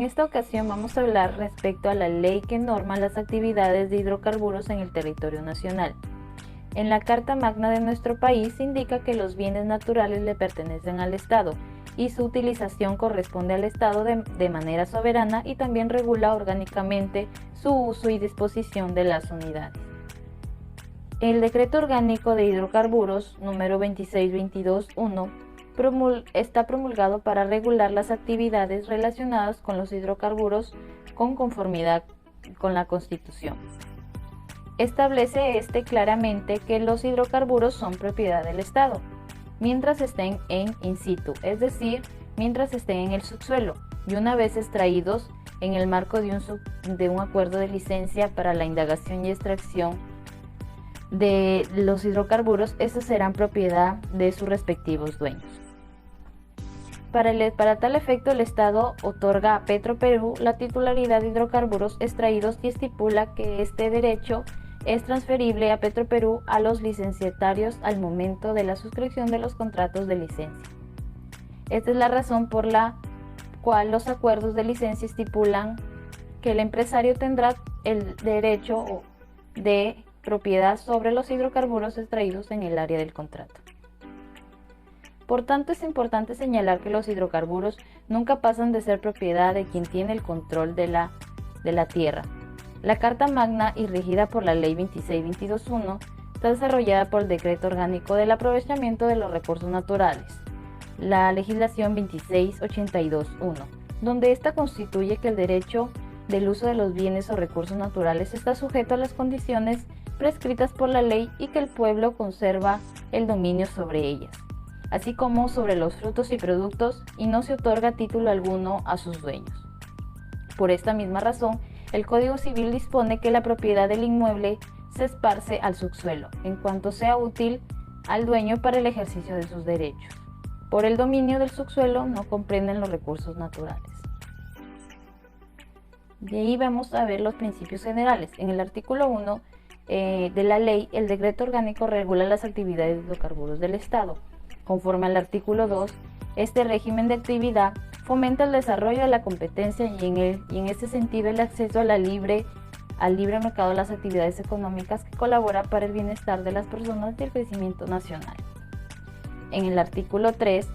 esta ocasión vamos a hablar respecto a la ley que norma las actividades de hidrocarburos en el territorio nacional. En la Carta Magna de nuestro país se indica que los bienes naturales le pertenecen al Estado y su utilización corresponde al Estado de manera soberana, y también regula orgánicamente su uso y disposición de las unidades. El Decreto Orgánico de Hidrocarburos número 2622-1 está promulgado para regular las actividades relacionadas con los hidrocarburos con conformidad con la Constitución. Establece claramente que los hidrocarburos son propiedad del Estado mientras estén en in situ, es decir, mientras estén en el subsuelo, y una vez extraídos en el marco de un acuerdo de licencia para la indagación y extracción de los hidrocarburos, estos serán propiedad de sus respectivos dueños. Para tal efecto, el Estado otorga a Petroperú la titularidad de hidrocarburos extraídos y estipula que este derecho es transferible a Petroperú a los licenciatarios al momento de la suscripción de los contratos de licencia. Esta es la razón por la cual los acuerdos de licencia estipulan que el empresario tendrá el derecho de propiedad sobre los hidrocarburos extraídos en el área del contrato. Por tanto, es importante señalar que los hidrocarburos nunca pasan de ser propiedad de quien tiene el control de la tierra. La Carta Magna, y regida por la Ley 2622-1, está desarrollada por el Decreto Orgánico del Aprovechamiento de los Recursos Naturales, la legislación 2682-1, donde esta constituye que el derecho del uso de los bienes o recursos naturales está sujeto a las condiciones prescritas por la ley y que el pueblo conserva el dominio sobre ellas, así como sobre los frutos y productos, y no se otorga título alguno a sus dueños. Por esta misma razón, el Código Civil dispone que la propiedad del inmueble se esparce al subsuelo, en cuanto sea útil al dueño para el ejercicio de sus derechos. Por el dominio del subsuelo no comprenden los recursos naturales. De ahí vamos a ver los principios generales. En el artículo 1 de la ley, el decreto orgánico regula las actividades de hidrocarburos del Estado. Conforme al artículo 2, este régimen de actividad fomenta el desarrollo de la competencia y en este sentido el acceso al libre mercado de las actividades económicas que colaboran para el bienestar de las personas y el crecimiento nacional. En el artículo 3,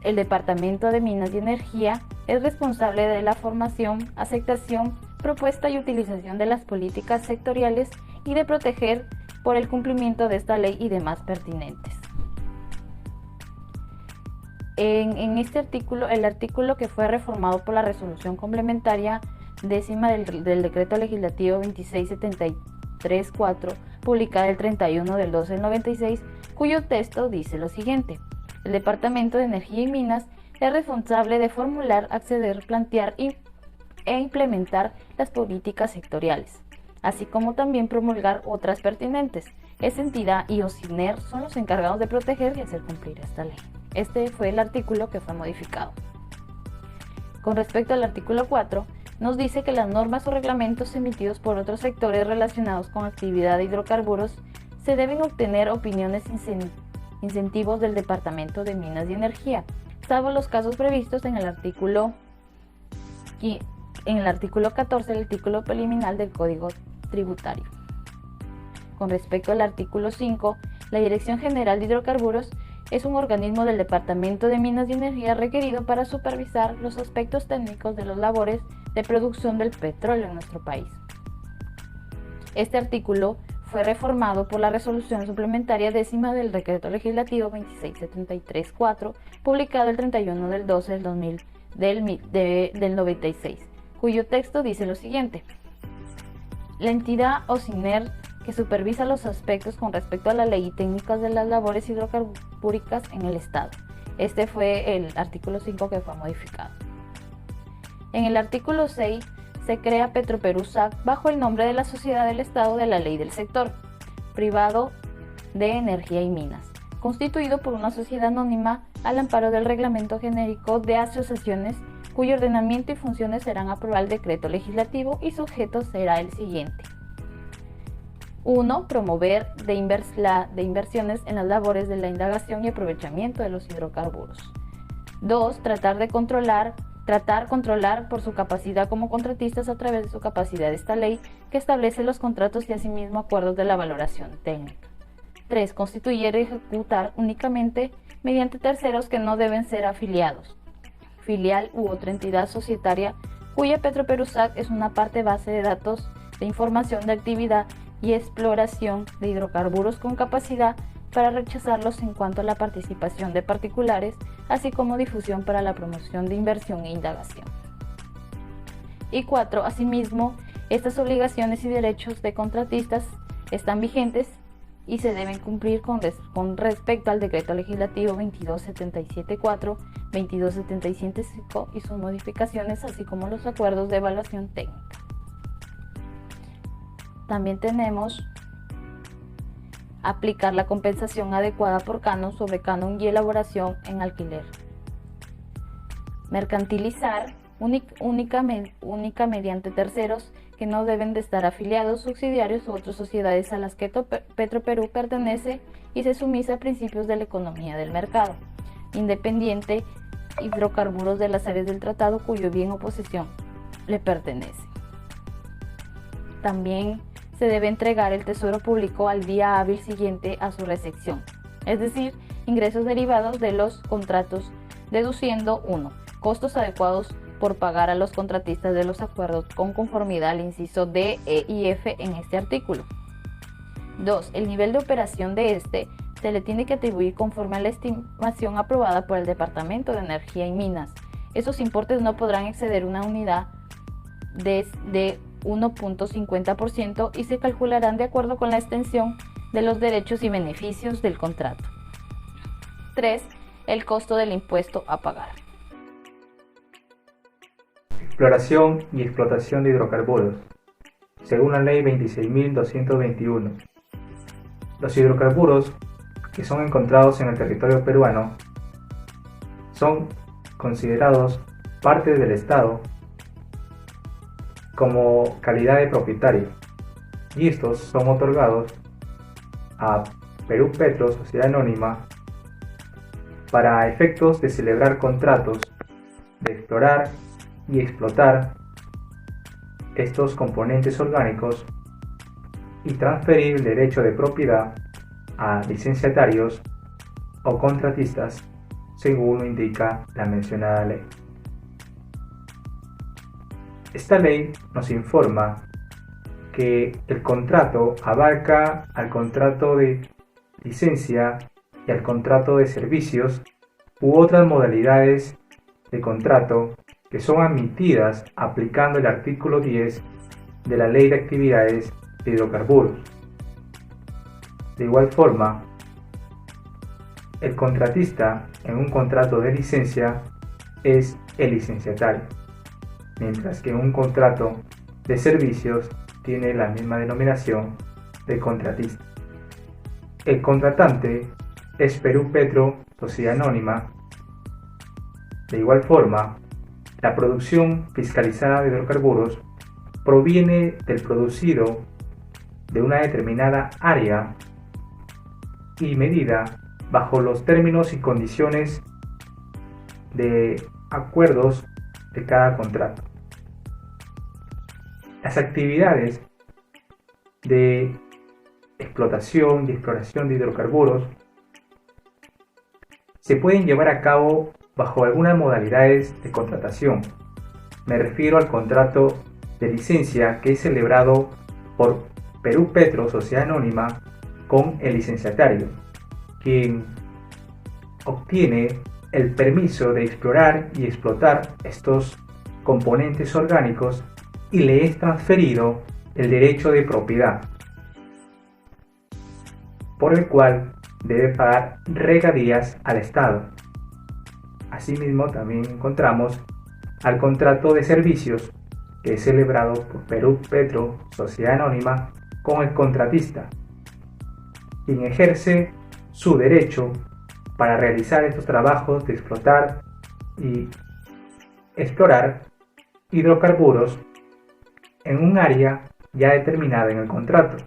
el Departamento de Minas y Energía es responsable de la formación, aceptación, propuesta y utilización de las políticas sectoriales y de proteger por el cumplimiento de esta ley y demás pertinentes. En este artículo, el artículo que fue reformado por la resolución complementaria 10ª del Decreto Legislativo 2673-4, publicada el 31 del 12 del 96, cuyo texto dice lo siguiente: el Departamento de Energía y Minas es responsable de formular, acceder, plantear e implementar las políticas sectoriales, así como también promulgar otras pertinentes. Esta entidad y OCINER son los encargados de proteger y hacer cumplir esta ley. Este fue el artículo que fue modificado. Con respecto al artículo 4, nos dice que las normas o reglamentos emitidos por otros sectores relacionados con actividad de hidrocarburos se deben obtener opiniones incentivos del Departamento de Minas y Energía, salvo los casos previstos en el artículo 14 del artículo preliminar del Código Tributario. Con respecto al artículo 5, la Dirección General de Hidrocarburos es un organismo del Departamento de Minas y Energía requerido para supervisar los aspectos técnicos de las labores de producción del petróleo en nuestro país. Este artículo fue reformado por la resolución suplementaria 10ª del Decreto Legislativo 2673-4, publicado el 31 del 12 del 96, cuyo texto dice lo siguiente: la entidad OCINER que supervisa los aspectos con respecto a la ley y técnicas de las labores hidrocarbúricas en el Estado. Este fue el artículo 5 que fue modificado. En el artículo 6 se crea Petroperú SAC bajo el nombre de la Sociedad del Estado de la Ley del Sector Privado de Energía y Minas, constituido por una sociedad anónima al amparo del Reglamento Genérico de Asociaciones, cuyo ordenamiento y funciones serán aprobadas el decreto legislativo, y su objeto será el siguiente: 1. Promover de inversiones en las labores de la indagación y aprovechamiento de los hidrocarburos. 2. Tratar de controlar Tratar, controlar por su capacidad como contratistas a través de su capacidad de esta ley que establece los contratos y asimismo acuerdos de la valoración técnica. 3. Constituir y ejecutar únicamente mediante terceros que no deben ser afiliados, filial u otra entidad societaria cuya Petroperú-SAC es una parte base de datos de información de actividad y exploración de hidrocarburos con capacidad para rechazarlos en cuanto a la participación de particulares, así como difusión para la promoción de inversión e indagación. Y 4. Asimismo, estas obligaciones y derechos de contratistas están vigentes y se deben cumplir con respecto al Decreto Legislativo 2277-4, 2277-5 y sus modificaciones, así como los acuerdos de evaluación técnica. También tenemos aplicar la compensación adecuada por canon sobre canon y elaboración en alquiler. Mercantilizar única mediante terceros que no deben de estar afiliados, subsidiarios u otras sociedades a las que Petroperú pertenece y se sumisa a principios de la economía del mercado, independiente, hidrocarburos de las áreas del tratado cuyo bien o posesión le pertenece. También se debe entregar el Tesoro Público al día hábil siguiente a su recepción, es decir, ingresos derivados de los contratos, deduciendo 1. Costos adecuados por pagar a los contratistas de los acuerdos con conformidad al inciso D, E y F en este artículo. 2. El nivel de operación de este se le tiene que atribuir conforme a la estimación aprobada por el Departamento de Energía y Minas. Esos importes no podrán exceder una unidad de 1.50% y se calcularán de acuerdo con la extensión de los derechos y beneficios del contrato. 3. El costo del impuesto a pagar. Exploración y explotación de hidrocarburos. Según la Ley 26.221, los hidrocarburos que son encontrados en el territorio peruano son considerados parte del Estado como calidad de propietario y estos son otorgados a Perú Petro, Sociedad Anónima, para efectos de celebrar contratos de explorar y explotar estos componentes orgánicos y transferir el derecho de propiedad a licenciatarios o contratistas según lo indica la mencionada ley. Esta ley nos informa que el contrato abarca al contrato de licencia y al contrato de servicios u otras modalidades de contrato que son admitidas aplicando el artículo 10 de la Ley de Actividades de Hidrocarburos. De igual forma, el contratista en un contrato de licencia es el licenciatario, mientras que en un contrato de servicios tiene la misma denominación de contratista. El contratante es Perú Petro, Sociedad Anónima. De igual forma, la producción fiscalizada de hidrocarburos proviene del producido de una determinada área y medida bajo los términos y condiciones de acuerdos de cada contrato. Las actividades de explotación y exploración de hidrocarburos se pueden llevar a cabo bajo algunas modalidades de contratación. Me refiero al contrato de licencia que es celebrado por Perú Petro, Sociedad Anónima, con el licenciatario, quien obtiene el permiso de explorar y explotar estos componentes orgánicos y le es transferido el derecho de propiedad, por el cual debe pagar regalías al Estado. Asimismo, también encontramos al contrato de servicios que es celebrado por Perú Petro, Sociedad Anónima, con el contratista, quien ejerce su derecho para realizar estos trabajos de explotar y explorar hidrocarburos en un área ya determinada en el contrato,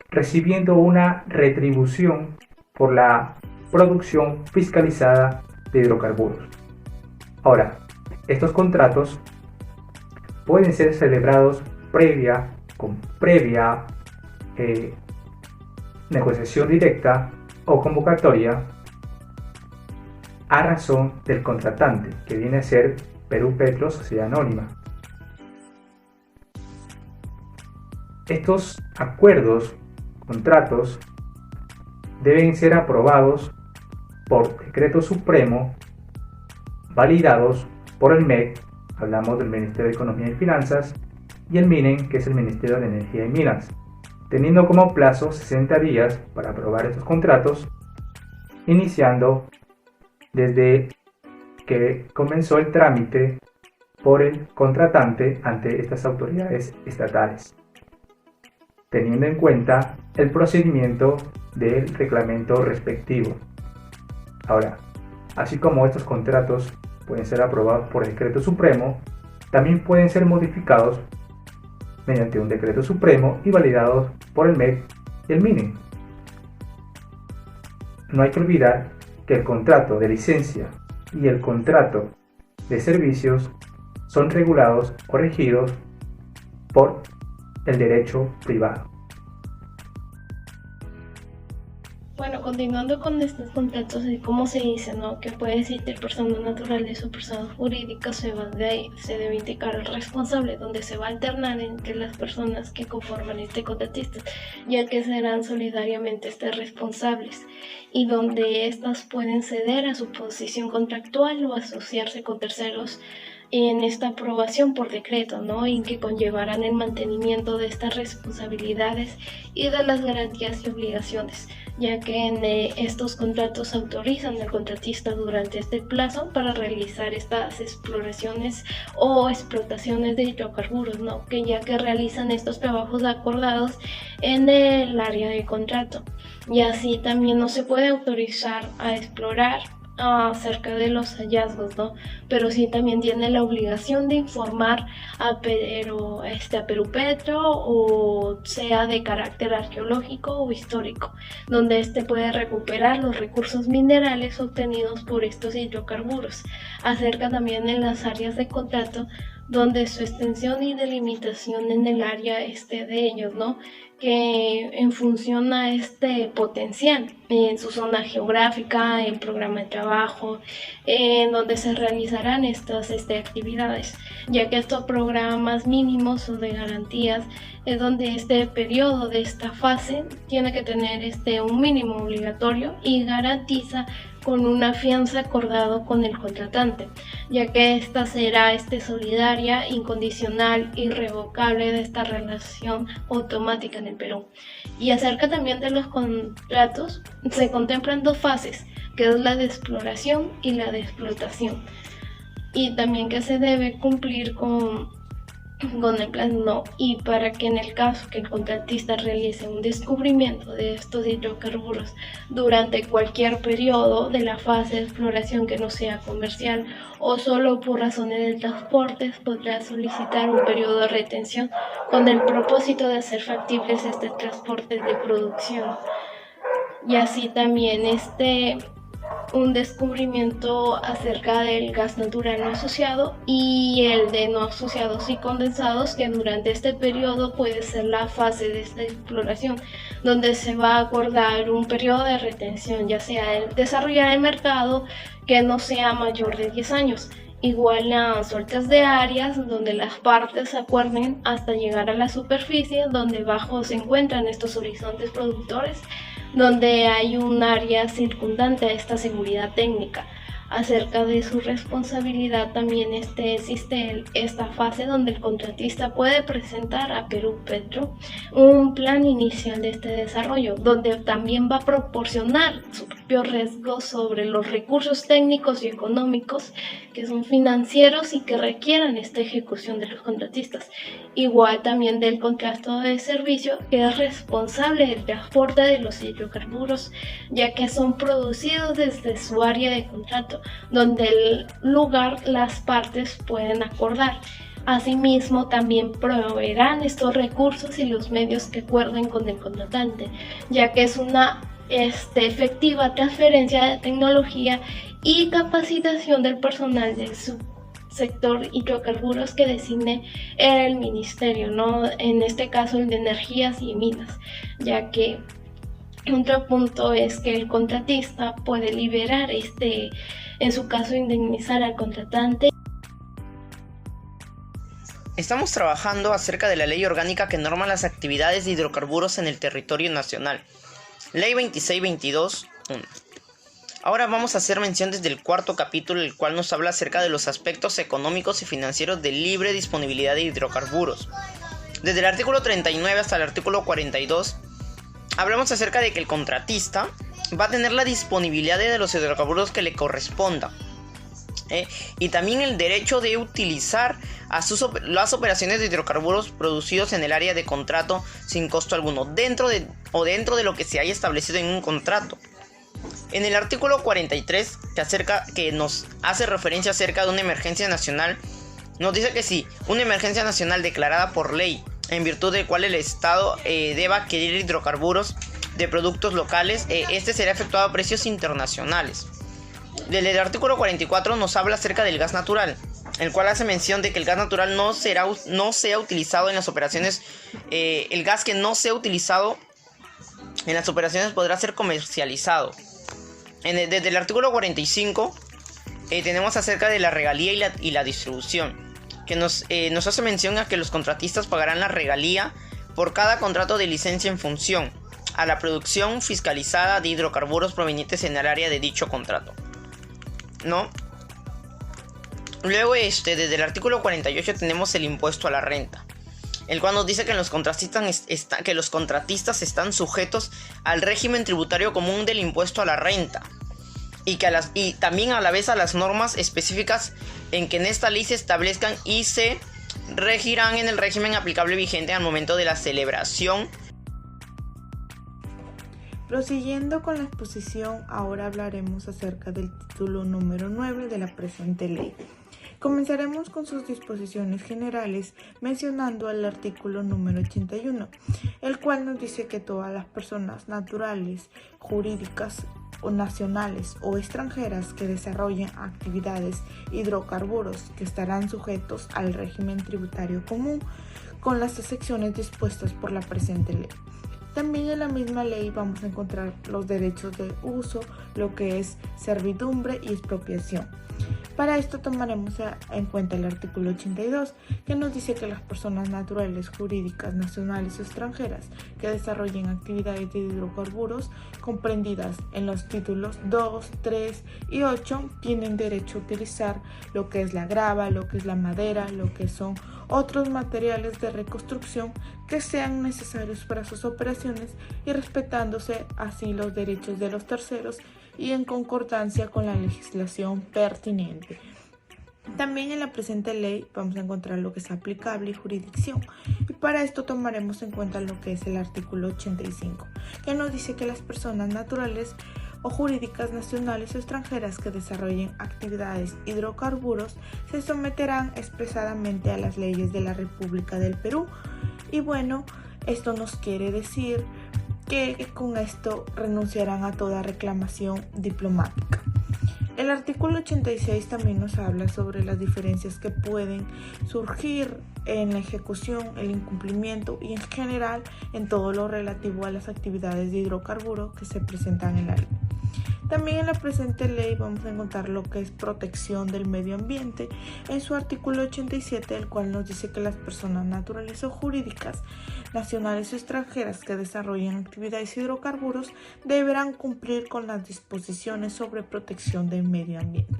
recibiendo una retribución por la producción fiscalizada de hidrocarburos. Ahora, Estos contratos pueden ser celebrados con previa negociación directa o convocatoria a razón del contratante, que viene a ser Perú Petro Sociedad Anónima. Estos acuerdos, contratos, deben ser aprobados por decreto supremo, validados por el MEC, hablamos del Ministerio de Economía y Finanzas, y el MINEN, que es el Ministerio de Energía y Minas, teniendo como plazo 60 días para aprobar estos contratos, iniciando desde que comenzó el trámite por el contratante ante estas autoridades estatales, teniendo en cuenta el procedimiento del reglamento respectivo. Ahora, así como estos contratos pueden ser aprobados por decreto supremo, también pueden ser modificados mediante un decreto supremo y validados por el MEC y el MINEN. No hay que olvidar que el contrato de licencia y el contrato de servicios son regulados o regidos por el derecho privado. Bueno, continuando con estos contratos, ¿cómo se dice, no? Que puede existir personas naturales o personas jurídicas, se debe indicar el responsable, donde se va a alternar entre las personas que conforman este contratista, ya que serán solidariamente responsables, y donde éstas pueden ceder a su posición contractual o asociarse con terceros en esta aprobación por decreto, ¿no? Y que conllevarán el mantenimiento de estas responsabilidades y de las garantías y obligaciones, ya que en estos contratos autorizan al contratista durante este plazo para realizar estas exploraciones o explotaciones de hidrocarburos, ¿no? Que ya que realizan estos trabajos acordados en el área de contrato. Y así también no se puede autorizar a explorar acerca de los hallazgos, ¿no? Pero sí también tiene la obligación de informar a Perú Petro, o sea de carácter arqueológico o histórico, donde puede recuperar los recursos minerales obtenidos por estos hidrocarburos, acerca también en las áreas de contrato, donde su extensión y delimitación en el área de ellos, ¿no? Que en función a potencial en su zona geográfica, en programa de trabajo, en donde se realizarán estas actividades, ya que estos programas mínimos o de garantías es donde este periodo de esta fase tiene que tener un mínimo obligatorio y garantiza con una fianza acordado con el contratante, ya que esta será solidaria, incondicional, irrevocable de esta relación automática en el Perú. Y acerca también de los contratos, se contemplan dos fases, que es la de exploración y la de explotación, y también que se debe cumplir con el plan, no, y para que en el caso que el contratista realice un descubrimiento de estos hidrocarburos durante cualquier periodo de la fase de exploración que no sea comercial o solo por razones de transportes, podrá solicitar un periodo de retención con el propósito de hacer factibles transportes de producción. Y así también un descubrimiento acerca del gas natural no asociado y el de no asociados y condensados, que durante este periodo puede ser la fase de esta exploración, donde se va a acordar un periodo de retención, ya sea el desarrollar el mercado que no sea mayor de 10 años. Igual las sueltas de áreas donde las partes acuerden hasta llegar a la superficie, donde bajo se encuentran estos horizontes productores, donde hay un área circundante a esta seguridad técnica. Acerca de su responsabilidad también existe esta fase donde el contratista puede presentar a Perú Petro un plan inicial de desarrollo, donde también va a proporcionar su propio riesgo sobre los recursos técnicos y económicos que son financieros y que requieran esta ejecución de los contratistas. Igual también del contrato de servicio, que es responsable del transporte de los hidrocarburos, ya que son producidos desde su área de contrato, donde el lugar las partes pueden acordar. Asimismo, también proveerán estos recursos y los medios que acuerden con el contratante, ya que es una efectiva transferencia de tecnología y capacitación del personal de su sector hidrocarburos que designe el ministerio, ¿no? En este caso el de energías y minas, ya que otro punto es que el contratista puede liberar en su caso indemnizar al contratante. Estamos trabajando acerca de la ley orgánica que norma las actividades de hidrocarburos en el territorio nacional. Ley 2622.1. Ahora vamos a hacer mención desde el cuarto capítulo, el cual nos habla acerca de los aspectos económicos y financieros de libre disponibilidad de hidrocarburos. Desde el artículo 39 hasta el artículo 42, hablamos acerca de que el contratista va a tener la disponibilidad de los hidrocarburos que le corresponda. Y también el derecho de utilizar las operaciones de hidrocarburos producidos en el área de contrato sin costo alguno, dentro de lo que se haya establecido en un contrato. En el artículo 43, que nos hace referencia acerca de una emergencia nacional, nos dice que si una emergencia nacional declarada por ley, en virtud de cual el Estado deba adquirir hidrocarburos de productos locales, este será efectuado a precios internacionales. Desde el artículo 44 nos habla acerca del gas natural, el cual hace mención de que el gas natural no sea utilizado en las operaciones. El gas que no sea utilizado en las operaciones podrá ser comercializado. Desde el artículo 45 tenemos acerca de la regalía y la distribución, que nos hace mención a que los contratistas pagarán la regalía por cada contrato de licencia en función a la producción fiscalizada de hidrocarburos provenientes en el área de dicho contrato, ¿no? Luego desde el artículo 48 tenemos el impuesto a la renta, el cual nos dice que los contratistas están sujetos al régimen tributario común del impuesto a la renta y también a la vez a las normas específicas en que en esta ley se establezcan y se regirán en el régimen aplicable vigente al momento de la celebración. Prosiguiendo con la exposición, ahora hablaremos acerca del título número 9 de la presente ley. Comenzaremos con sus disposiciones generales mencionando el artículo número 81, el cual nos dice que todas las personas naturales, jurídicas o nacionales o extranjeras que desarrollen actividades hidrocarburos que estarán sujetos al régimen tributario común con las excepciones dispuestas por la presente ley. También en la misma ley vamos a encontrar los derechos de uso, lo que es servidumbre y expropiación. Para esto tomaremos en cuenta el artículo 82, que nos dice que las personas naturales, jurídicas, nacionales o extranjeras que desarrollen actividades de hidrocarburos comprendidas en los títulos 2, 3 y 8 tienen derecho a utilizar lo que es la grava, lo que es la madera, lo que son otros materiales de reconstrucción que sean necesarios para sus operaciones y respetándose así los derechos de los terceros y en concordancia con la legislación pertinente. También en la presente ley vamos a encontrar lo que es aplicable y jurisdicción, y para esto tomaremos en cuenta lo que es el artículo 85, que nos dice que las personas naturales o jurídicas nacionales o extranjeras que desarrollen actividades hidrocarburos se someterán expresadamente a las leyes de la República del Perú. Y bueno, esto nos quiere decir que con esto renunciarán a toda reclamación diplomática. El artículo 86 también nos habla sobre las diferencias que pueden surgir en la ejecución, el incumplimiento y en general en todo lo relativo a las actividades de hidrocarburos que se presentan en la ley. También en la presente ley vamos a encontrar lo que es protección del medio ambiente en su artículo 87, el cual nos dice que las personas naturales o jurídicas, nacionales o extranjeras que desarrollen actividades hidrocarburos deberán cumplir con las disposiciones sobre protección del medio ambiente.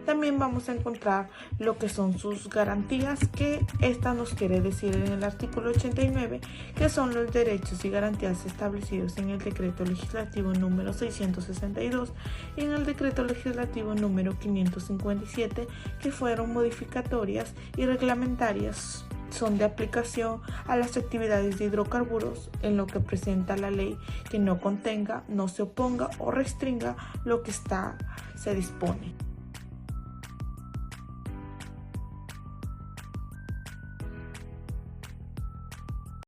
También vamos a encontrar lo que son sus garantías, que esta nos quiere decir en el artículo 89, que son los derechos y garantías establecidos en el decreto legislativo número 662 y en el decreto legislativo número 557, que fueron modificatorias y reglamentarias. Son de aplicación a las actividades de hidrocarburos en lo que presenta la ley que no contenga, no se oponga o restringa lo que se dispone.